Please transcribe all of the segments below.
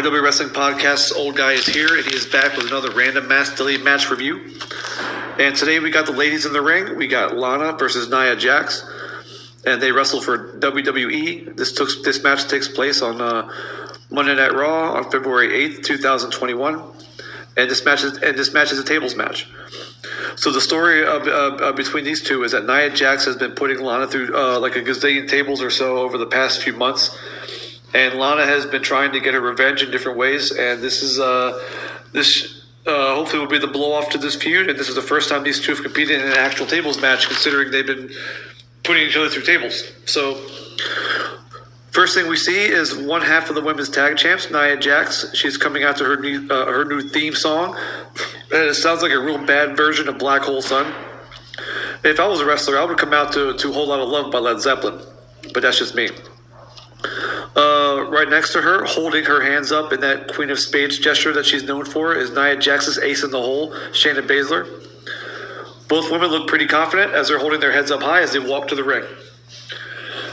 RWs Wrestling Podcast's old guy is here, and he is back with another random mass delete match review. And today we got the ladies in the ring. We got Lana versus Nia Jax, and they wrestle for WWE. This match takes place on Monday Night Raw on February 8th, 2021, and this match is a tables match. So the story between these two is that Nia Jax has been putting Lana through like a gazillion tables or so over the past few months. And Lana has been trying to get her revenge in different ways, and this hopefully will be the blow-off to this feud, and this is the first time these two have competed in an actual tables match, considering they've been putting each other through tables. So, first thing we see is one half of the women's tag champs, Nia Jax. She's coming out to her new theme song, and it sounds like a real bad version of Black Hole Sun. If I was a wrestler, I would come out to a Whole Lot of Love by Led Zeppelin, but that's just me. Right next to her, holding her hands up in that Queen of Spades gesture that she's known for, is Nia Jax's ace in the hole, Shayna Baszler. Both women look pretty confident as they're holding their heads up high as they walk to the ring.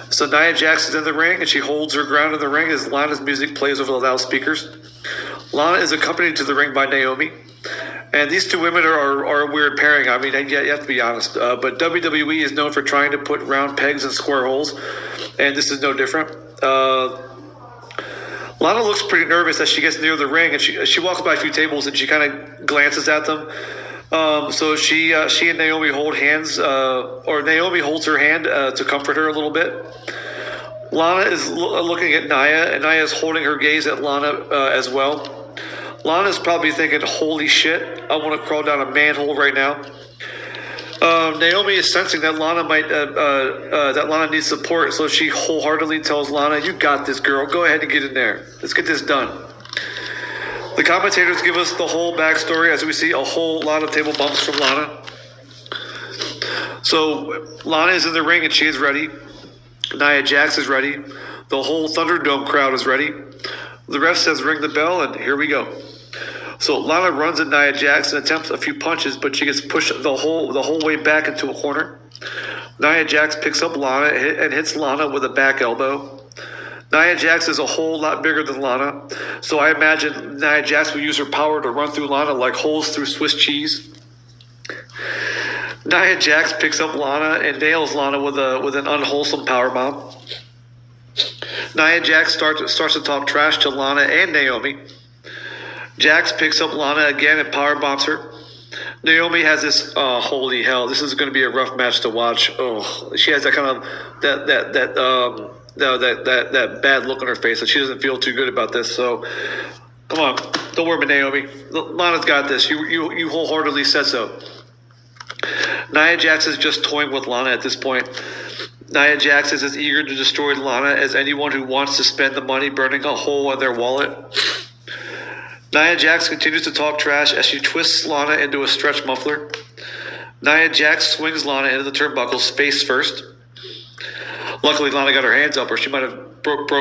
So Nia Jax is in the ring, and she holds her ground in the ring as Lana's music plays over the loudspeakers. Lana is accompanied to the ring by Naomi. And these two women are a weird pairing. I mean, you have to be honest. But WWE is known for trying to put round pegs in square holes, and this is no different. Lana looks pretty nervous as she gets near the ring, and she walks by a few tables and she kind of glances at them. So she and Naomi hold hands, or Naomi holds her hand to comfort her a little bit. Lana is looking at Nia, and Nia is holding her gaze at Lana as well. Lana's probably thinking, "Holy shit, I want to crawl down a manhole right now." Naomi is sensing that Lana needs support, so she wholeheartedly tells Lana, "You got this, girl. Go ahead and get in there. Let's get this done." The commentators give us the whole backstory as we see a whole lot of table bumps from Lana. So Lana is in the ring and she is ready. Nia Jax is ready. The whole Thunderdome crowd is ready. The ref says ring the bell, and here we go. So Lana runs at Nia Jax and attempts a few punches, but she gets pushed the whole way back into a corner. Nia Jax picks up Lana and hits Lana with a back elbow. Nia Jax is a whole lot bigger than Lana, so I imagine Nia Jax will use her power to run through Lana like holes through Swiss cheese. Nia Jax picks up Lana and nails Lana with an unwholesome powerbomb. Nia Jax starts to talk trash to Lana and Naomi. Jax picks up Lana again and powerbombs her. Naomi has this, holy hell, this is going to be a rough match to watch. Oh, she has that kind of that bad look on her face that she doesn't feel too good about this. So, come on, don't worry about Naomi. Lana's got this. You wholeheartedly said so. Nia Jax is just toying with Lana at this point. Nia Jax is as eager to destroy Lana as anyone who wants to spend the money burning a hole in their wallet. Nia Jax continues to talk trash as she twists Lana into a stretch muffler. Nia Jax swings Lana into the turnbuckles face first. Luckily, Lana got her hands up, or she might have broke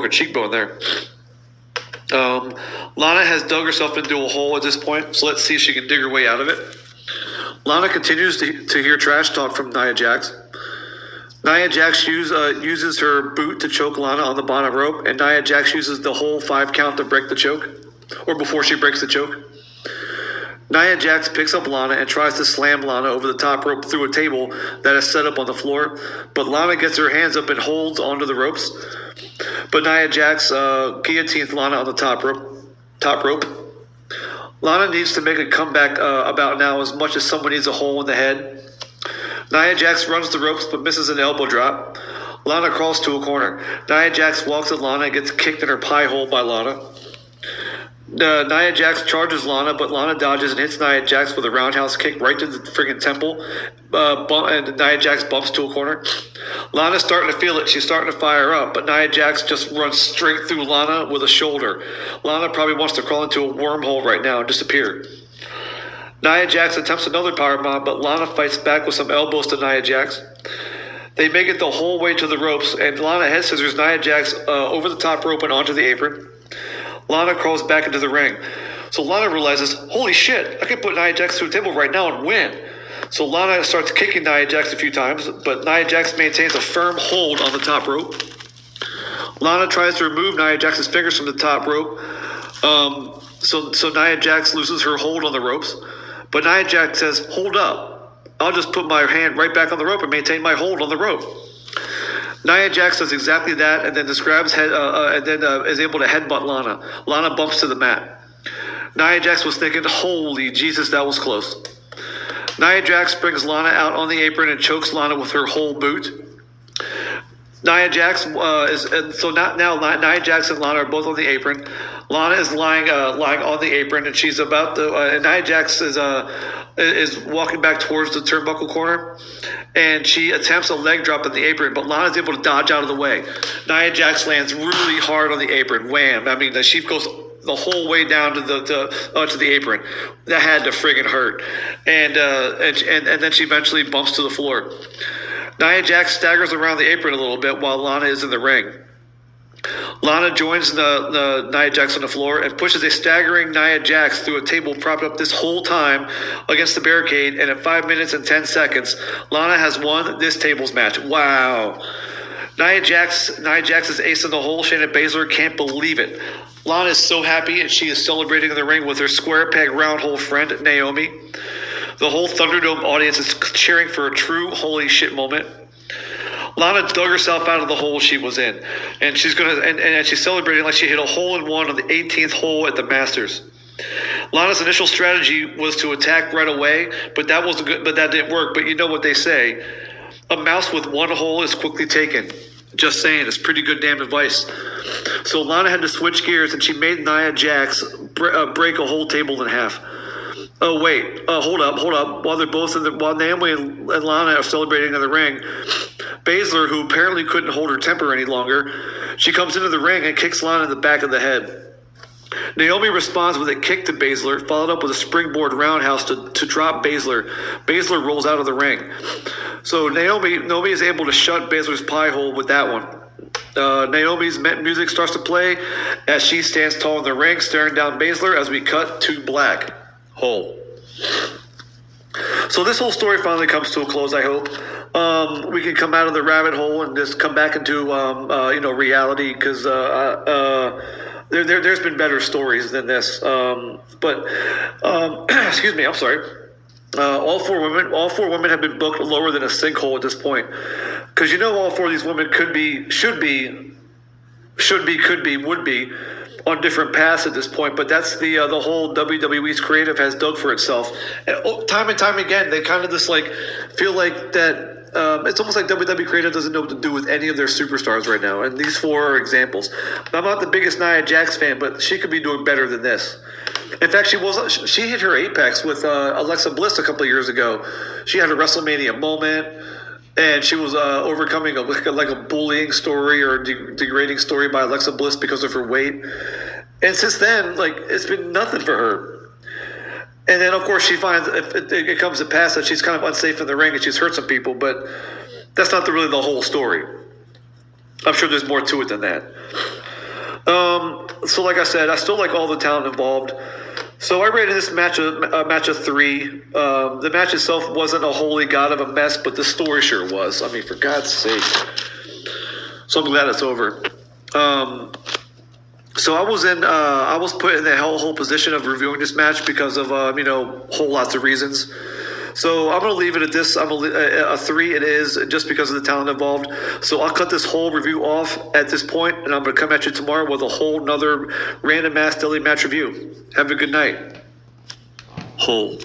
a cheekbone there. Lana has dug herself into a hole at this point, so let's see if she can dig her way out of it. Lana continues to hear trash talk from Nia Jax. Nia Jax uses her boot to choke Lana on the bottom rope, and Nia Jax uses the whole 5 count to break the choke, or before she breaks the choke. Nia Jax picks up Lana and tries to slam Lana over the top rope through a table that is set up on the floor, but Lana gets her hands up and holds onto the ropes. But Nia Jax guillotines Lana on the top rope. Lana needs to make a comeback about now as much as someone needs a hole in the head. Nia Jax runs the ropes but misses an elbow drop. Lana crawls to a corner. Nia Jax walks at Lana and gets kicked in her pie hole by Lana. Nia Jax charges Lana, but Lana dodges and hits Nia Jax with a roundhouse kick right to the friggin' temple, and Nia Jax bumps to a corner. Lana's starting to feel it. She's starting to fire up, but Nia Jax just runs straight through Lana with a shoulder. Lana probably wants to crawl into a wormhole right now and disappear. Nia Jax attempts another powerbomb, but Lana fights back with some elbows to Nia Jax. They make it the whole way to the ropes, and Lana head scissors Nia Jax over the top rope and onto the apron. Lana crawls back into the ring. So Lana realizes, holy shit, I can put Nia Jax through a table right now and win. So Lana starts kicking Nia Jax a few times, but Nia Jax maintains a firm hold on the top rope. Lana tries to remove Nia Jax's fingers from the top rope, So Nia Jax loses her hold on the ropes, but Nia Jax says, "Hold up, I'll just put my hand right back on the rope and maintain my hold on the rope." Nia Jax does exactly that, and then is able to headbutt Lana. Lana bumps to the mat. Nia Jax was thinking, "Holy Jesus, that was close." Nia Jax brings Lana out on the apron and chokes Lana with her whole boot. Nia Jax Nia Jax and Lana are both on the apron. Lana is lying on the apron, and she's about to. And Nia Jax is walking back towards the turnbuckle corner, and she attempts a leg drop on the apron, but Lana's able to dodge out of the way. Nia Jax lands really hard on the apron. Wham! I mean, she goes the whole way down to the apron. That had to friggin' hurt, and then she eventually bumps to the floor. Nia Jax staggers around the apron a little bit while Lana is in the ring. Lana joins the Nia Jax on the floor and pushes a staggering Nia Jax through a table propped up this whole time against the barricade, and at 5 minutes and 10 seconds, Lana has won this tables match. Wow. Nia Jax's ace in the hole. Shayna Baszler can't believe it. Lana is so happy, and she is celebrating in the ring with her square peg round hole friend, Naomi. The whole Thunderdome audience is cheering for a true holy shit moment. Lana dug herself out of the hole she was in, and she's celebrating like she hit a hole in one on the 18th hole at the Masters. Lana's initial strategy was to attack right away, but that didn't work. But you know what they say: a mouse with one hole is quickly taken. Just saying, it's pretty good damn advice. So Lana had to switch gears, and she made Nia Jax break a whole table in half. Oh wait, hold up. While Naomi and Lana are celebrating in the ring, Baszler, who apparently couldn't hold her temper any longer, she comes into the ring and kicks Lana in the back of the head. Naomi responds with a kick to Baszler, followed up with a springboard roundhouse to drop Baszler. Baszler rolls out of the ring. So Naomi is able to shut Baszler's pie hole with that one. Naomi's music starts to play as she stands tall in the ring, staring down Baszler as we cut to black hole. So this whole story finally comes to a close, I hope. We can come out of the rabbit hole and just come back into reality, because there's been better stories than this. Excuse me, I'm sorry. All four women have been booked lower than a sinkhole at this point, because all four of these women would be on different paths at this point. But that's the whole WWE's creative has dug for itself, and time and time again they kind of just feel like that. It's almost like WWE creative doesn't know what to do with any of their superstars right now, and these four are examples. I'm not the biggest Nia Jax fan, but she could be doing better than this. In fact, she hit her apex with Alexa Bliss a couple of years ago. She had a WrestleMania moment, and she was overcoming a bullying story or degrading story by Alexa Bliss because of her weight. And since then, it's been nothing for her. And then, of course, she finds it comes to pass that she's kind of unsafe in the ring and she's hurt some people, but that's not really the whole story. I'm sure there's more to it than that. So like I said, I still like all the talent involved. So I rated this match a match of 3. The match itself wasn't a holy god of a mess, but the story sure was. I mean, for God's sake. So I'm glad it's over. So I was put in the whole position of reviewing this match because of whole lots of reasons. So I'm going to leave it at this. A 3 it is, just because of the talent involved. So I'll cut this whole review off at this point, and I'm going to come at you tomorrow with a whole nother random ass daily match review. Have a good night. Whole.